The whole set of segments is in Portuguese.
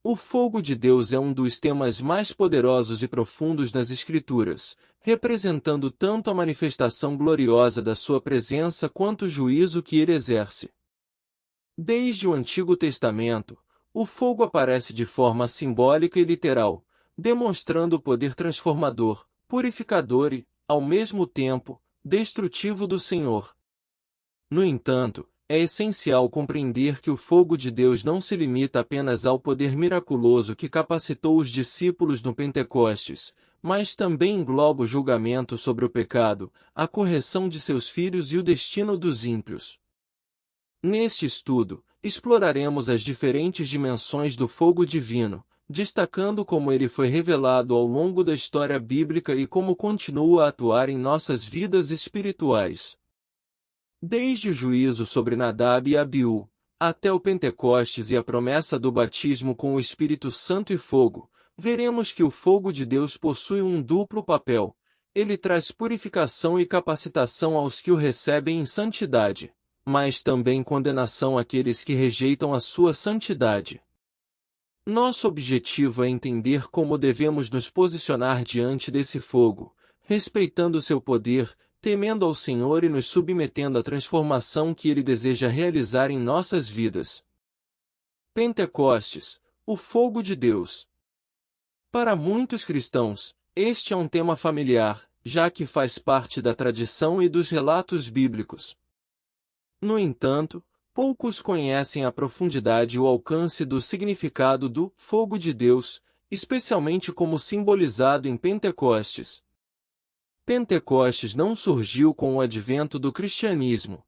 O fogo de Deus é um dos temas mais poderosos e profundos nas Escrituras, representando tanto a manifestação gloriosa da sua presença quanto o juízo que ele exerce. Desde o Antigo Testamento, o fogo aparece de forma simbólica e literal, demonstrando o poder transformador, purificador e, ao mesmo tempo, destrutivo do Senhor. No entanto, é essencial compreender que o fogo de Deus não se limita apenas ao poder miraculoso que capacitou os discípulos no Pentecostes, mas também engloba o julgamento sobre o pecado, a correção de seus filhos e o destino dos ímpios. Neste estudo, exploraremos as diferentes dimensões do fogo divino, destacando como ele foi revelado ao longo da história bíblica e como continua a atuar em nossas vidas espirituais. Desde o juízo sobre Nadab e Abiú, até o Pentecostes e a promessa do batismo com o Espírito Santo e fogo, veremos que o fogo de Deus possui um duplo papel. Ele traz purificação e capacitação aos que o recebem em santidade, mas também condenação àqueles que rejeitam a sua santidade. Nosso objetivo é entender como devemos nos posicionar diante desse fogo, respeitando seu poder, temendo ao Senhor e nos submetendo à transformação que Ele deseja realizar em nossas vidas. Pentecostes, o fogo de Deus. Para muitos cristãos, este é um tema familiar, já que faz parte da tradição e dos relatos bíblicos. No entanto, poucos conhecem a profundidade e o alcance do significado do fogo de Deus, especialmente como simbolizado em Pentecostes. Pentecostes não surgiu com o advento do cristianismo.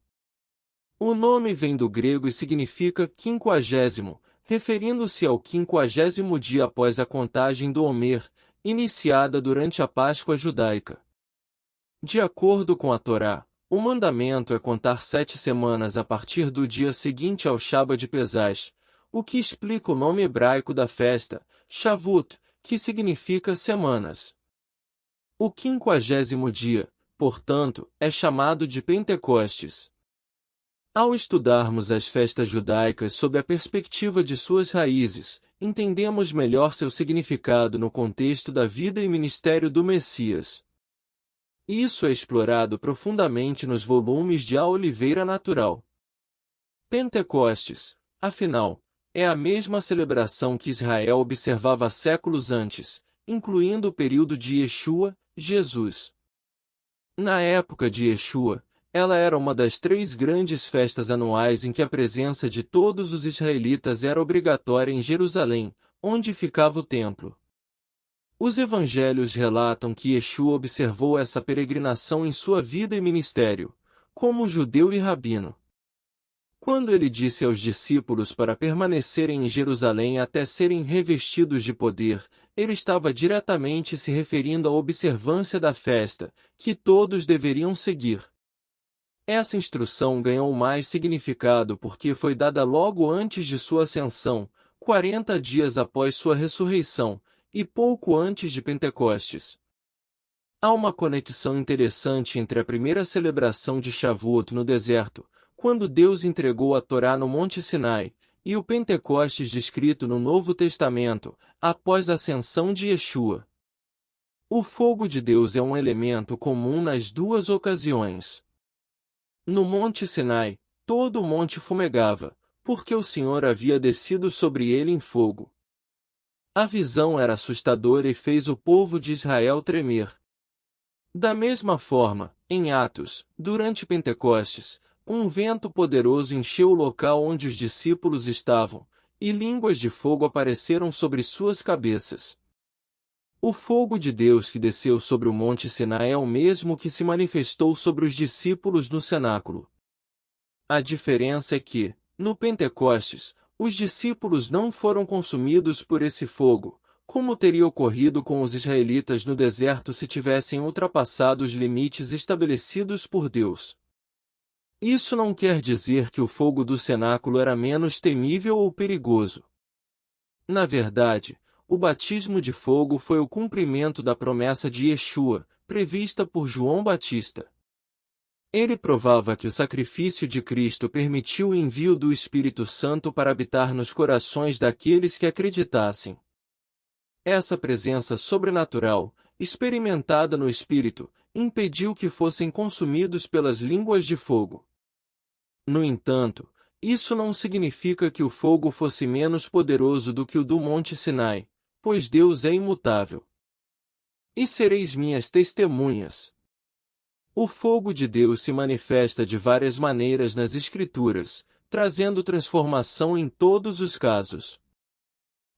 O nome vem do grego e significa quinquagésimo, referindo-se ao 50º dia após a contagem do Homer, iniciada durante a Páscoa judaica. De acordo com a Torá, o mandamento é contar 7 semanas a partir do dia seguinte ao Shaba de Pesach, o que explica o nome hebraico da festa, Shavuot, que significa semanas. O 50º dia, portanto, é chamado de Pentecostes. Ao estudarmos as festas judaicas sob a perspectiva de suas raízes, entendemos melhor seu significado no contexto da vida e ministério do Messias. Isso é explorado profundamente nos volumes de A Oliveira Natural. Pentecostes, afinal, é a mesma celebração que Israel observava séculos antes, incluindo o período de Yeshua, Jesus. Na época de Yeshua, ela era uma das 3 grandes festas anuais em que a presença de todos os israelitas era obrigatória em Jerusalém, onde ficava o templo. Os evangelhos relatam que Yeshua observou essa peregrinação em sua vida e ministério, como judeu e rabino. Quando ele disse aos discípulos para permanecerem em Jerusalém até serem revestidos de poder, ele estava diretamente se referindo à observância da festa, que todos deveriam seguir. Essa instrução ganhou mais significado porque foi dada logo antes de sua ascensão, 40 dias após sua ressurreição, e pouco antes de Pentecostes. Há uma conexão interessante entre a primeira celebração de Shavuot no deserto, quando Deus entregou a Torá no Monte Sinai, e o Pentecostes descrito no Novo Testamento, após a ascensão de Yeshua. O fogo de Deus é um elemento comum nas duas ocasiões. No Monte Sinai, todo o monte fumegava, porque o Senhor havia descido sobre ele em fogo. A visão era assustadora e fez o povo de Israel tremer. Da mesma forma, em Atos, durante Pentecostes, um vento poderoso encheu o local onde os discípulos estavam, e línguas de fogo apareceram sobre suas cabeças. O fogo de Deus que desceu sobre o Monte Sinai é o mesmo que se manifestou sobre os discípulos no cenáculo. A diferença é que, no Pentecostes, os discípulos não foram consumidos por esse fogo, como teria ocorrido com os israelitas no deserto se tivessem ultrapassado os limites estabelecidos por Deus. Isso não quer dizer que o fogo do cenáculo era menos temível ou perigoso. Na verdade, o batismo de fogo foi o cumprimento da promessa de Yeshua, prevista por João Batista. Ele provava que o sacrifício de Cristo permitiu o envio do Espírito Santo para habitar nos corações daqueles que acreditassem. Essa presença sobrenatural, experimentada no Espírito, impediu que fossem consumidos pelas línguas de fogo. No entanto, isso não significa que o fogo fosse menos poderoso do que o do Monte Sinai, pois Deus é imutável. E sereis minhas testemunhas. O fogo de Deus se manifesta de várias maneiras nas Escrituras, trazendo transformação em todos os casos.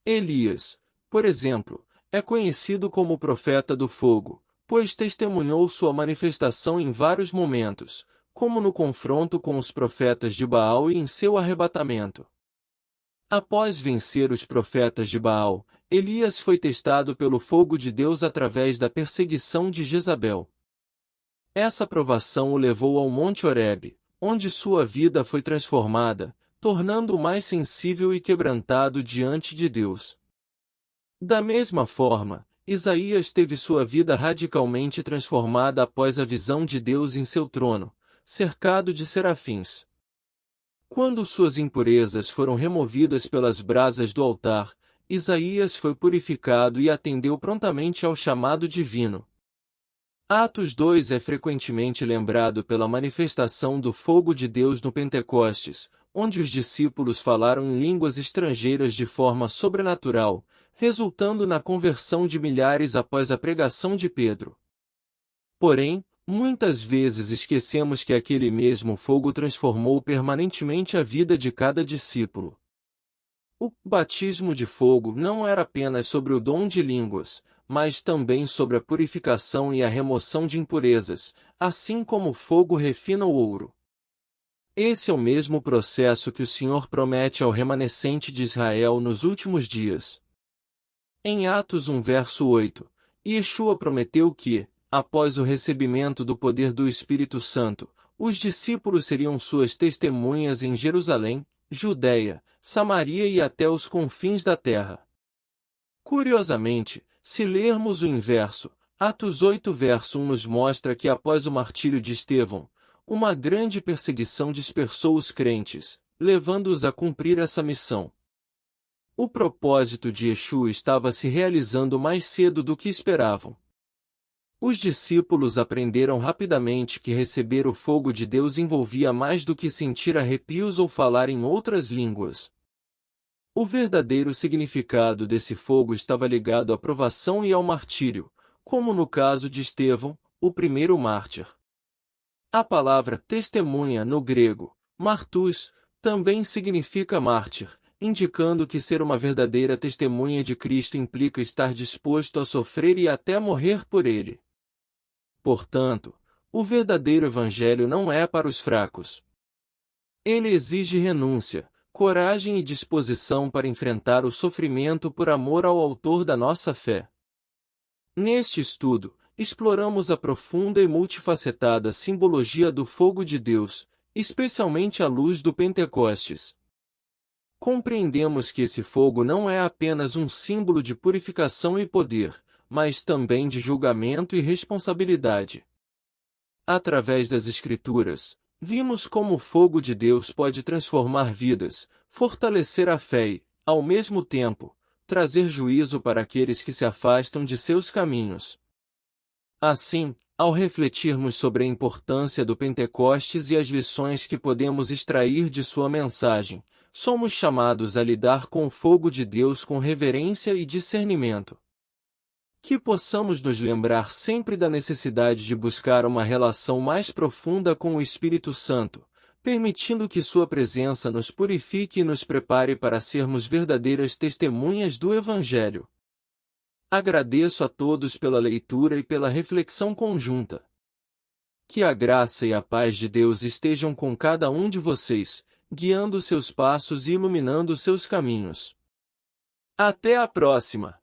Elias, por exemplo, é conhecido como o profeta do fogo, pois testemunhou sua manifestação em vários momentos, como no confronto com os profetas de Baal e em seu arrebatamento. Após vencer os profetas de Baal, Elias foi testado pelo fogo de Deus através da perseguição de Jezabel. Essa provação o levou ao Monte Horebe, onde sua vida foi transformada, tornando-o mais sensível e quebrantado diante de Deus. Da mesma forma, Isaías teve sua vida radicalmente transformada após a visão de Deus em seu trono, cercado de serafins. Quando suas impurezas foram removidas pelas brasas do altar, Isaías foi purificado e atendeu prontamente ao chamado divino. Atos 2 é frequentemente lembrado pela manifestação do fogo de Deus no Pentecostes, onde os discípulos falaram em línguas estrangeiras de forma sobrenatural, resultando na conversão de milhares após a pregação de Pedro. Porém, muitas vezes esquecemos que aquele mesmo fogo transformou permanentemente a vida de cada discípulo. O batismo de fogo não era apenas sobre o dom de línguas, mas também sobre a purificação e a remoção de impurezas, assim como o fogo refina o ouro. Esse é o mesmo processo que o Senhor promete ao remanescente de Israel nos últimos dias. Em Atos 1 verso 8, Yeshua prometeu que, após o recebimento do poder do Espírito Santo, os discípulos seriam suas testemunhas em Jerusalém, Judeia, Samaria e até os confins da terra. Curiosamente, se lermos o inverso, Atos 8 verso 1 nos mostra que após o martírio de Estevão, uma grande perseguição dispersou os crentes, levando-os a cumprir essa missão. O propósito de Yeshua estava se realizando mais cedo do que esperavam. Os discípulos aprenderam rapidamente que receber o fogo de Deus envolvia mais do que sentir arrepios ou falar em outras línguas. O verdadeiro significado desse fogo estava ligado à provação e ao martírio, como no caso de Estevão, o primeiro mártir. A palavra testemunha no grego, martus, também significa mártir, indicando que ser uma verdadeira testemunha de Cristo implica estar disposto a sofrer e até morrer por ele. Portanto, o verdadeiro evangelho não é para os fracos. Ele exige renúncia, coragem e disposição para enfrentar o sofrimento por amor ao autor da nossa fé. Neste estudo, exploramos a profunda e multifacetada simbologia do fogo de Deus, especialmente à luz do Pentecostes. Compreendemos que esse fogo não é apenas um símbolo de purificação e poder, mas também de julgamento e responsabilidade. Através das Escrituras, vimos como o fogo de Deus pode transformar vidas, fortalecer a fé e, ao mesmo tempo, trazer juízo para aqueles que se afastam de seus caminhos. Assim, ao refletirmos sobre a importância do Pentecostes e as lições que podemos extrair de sua mensagem, somos chamados a lidar com o fogo de Deus com reverência e discernimento. Que possamos nos lembrar sempre da necessidade de buscar uma relação mais profunda com o Espírito Santo, permitindo que sua presença nos purifique e nos prepare para sermos verdadeiras testemunhas do Evangelho. Agradeço a todos pela leitura e pela reflexão conjunta. Que a graça e a paz de Deus estejam com cada um de vocês, guiando seus passos e iluminando seus caminhos. Até a próxima!